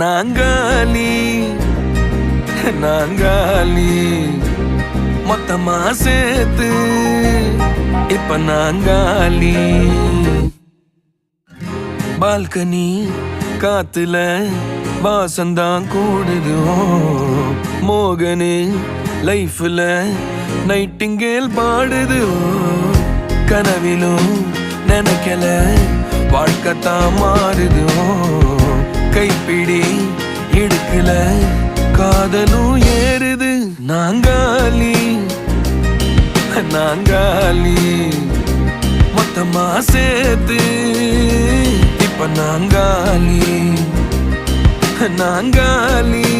நாங்காலி நாங்காலி மொத்தமா சேர்த்து இப்ப நாங்காலி. பால்கனி காத்துல வாசந்தான் கூடுது. மோகனு லைஃப்ல நைட்டிங்கேல் பாடுது. கனவிலும் நினைக்கல வாழ்க்கைத்தான் மாறுது. கைப்பிடி இடுக்கல காதலும் ஏறுது. நாங்காலி நாங்காலி மொத்தமா சேர்த்து இப்ப நாங்காலி நாங்காலி.